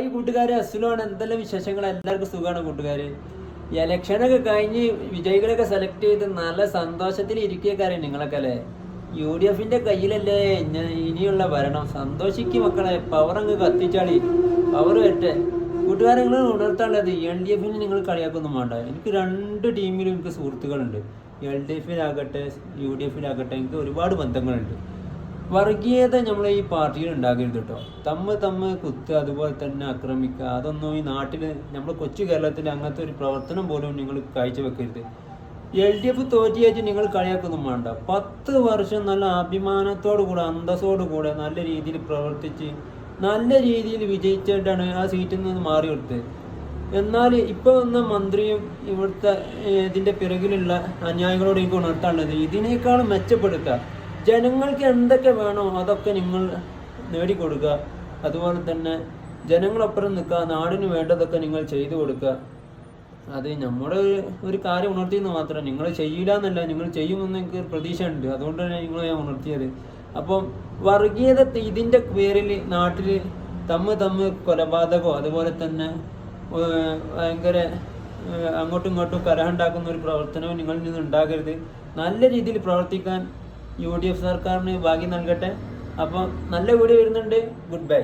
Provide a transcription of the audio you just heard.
ഈ കൂട്ടുകാരെ അസുലമാണ്. എന്തെല്ലാം വിശേഷങ്ങൾ? എല്ലാവർക്കും സുഖമാണ് കൂട്ടുകാര്. ഈ ഇലക്ഷനൊക്കെ കഴിഞ്ഞ് വിജയികളൊക്കെ സെലക്ട് ചെയ്ത് നല്ല സന്തോഷത്തിൽ ഇരിക്കുകക്കാരൻ നിങ്ങളൊക്കെ അല്ലേ. UDF കയ്യിലല്ലേ ഇനിയുള്ള ഭരണം. സന്തോഷിക്കും മക്കളെ. പവർ അങ്ങ് കത്തിച്ചാളി, പവർ വരട്ടെ. കൂട്ടുകാരെ നിങ്ങൾ ഉണർത്താനുള്ളത് LDF നിങ്ങൾ കളിയാക്കൊന്നും വേണ്ട. എനിക്ക് രണ്ട് ടീമിലും എനിക്ക് സുഹൃത്തുക്കളുണ്ട്. LDF UDF എനിക്ക് ഒരുപാട് ബന്ധങ്ങളുണ്ട്. വർഗീയത നമ്മൾ ഈ പാർട്ടിയിൽ ഉണ്ടാക്കരുത് കേട്ടോ. തമ്മ് കുത്തുക, അതുപോലെ തന്നെ ആക്രമിക്കുക, അതൊന്നും ഈ നാട്ടിൽ നമ്മൾ കൊച്ചു കേരളത്തിൽ അങ്ങനത്തെ ഒരു പ്രവർത്തനം പോലും നിങ്ങൾ കാഴ്ചവെക്കരുത്. LDF തോറ്റിയായിട്ട് നിങ്ങൾ കളിയാക്കൊന്നും വേണ്ട. 10 വർഷം നല്ല അഭിമാനത്തോടു കൂടെ അന്തസ്സോടു കൂടെ നല്ല രീതിയിൽ പ്രവർത്തിച്ച് നല്ല രീതിയിൽ വിജയിച്ചിട്ടാണ് ആ സീറ്റിൽ നിന്ന് മാറി കൊടുത്തത്. എന്നാൽ ഇപ്പോൾ വന്ന മന്ത്രിയും ഇവിടുത്തെ ഇതിൻ്റെ പിറകിലുള്ള അനുയായികളോട് എനിക്ക് ഉണർത്താനുള്ളത് ഇതിനേക്കാളും മെച്ചപ്പെടുത്തുക. ജനങ്ങൾക്ക് എന്തൊക്കെ വേണോ അതൊക്കെ നിങ്ങൾ നേടിക്കൊടുക്കുക. അതുപോലെ തന്നെ ജനങ്ങളൊപ്പം നിൽക്കുക. നാടിന് വേണ്ടതൊക്കെ നിങ്ങൾ ചെയ്തു കൊടുക്കുക. അത് നമ്മുടെ ഒരു കാര്യം ഉണർത്തിയെന്ന് മാത്രം. നിങ്ങൾ ചെയ്യില്ല എന്നല്ല, നിങ്ങൾ ചെയ്യുമെന്ന് എനിക്ക് പ്രതീക്ഷ ഉണ്ട്. അതുകൊണ്ടാണ് ഞാൻ ഉണർത്തിയത്. അപ്പം വർഗീയത ഇതിൻ്റെ പേരിൽ നാട്ടിൽ തമ്മ് കൊലപാതകമോ അതുപോലെ തന്നെ ഭയങ്കര അങ്ങോട്ടും ഇങ്ങോട്ടും കലഹമുണ്ടാക്കുന്ന ഒരു പ്രവർത്തനവും നിങ്ങളിൽ നിന്ന് ഉണ്ടാകരുത്. നല്ല രീതിയിൽ പ്രവർത്തിക്കാൻ UDF സർക്കാരിന് ഭാഗ്യം നൽകട്ടെ. അപ്പോൾ നല്ല വീഡിയോ വരുന്നുണ്ട്. Good bye.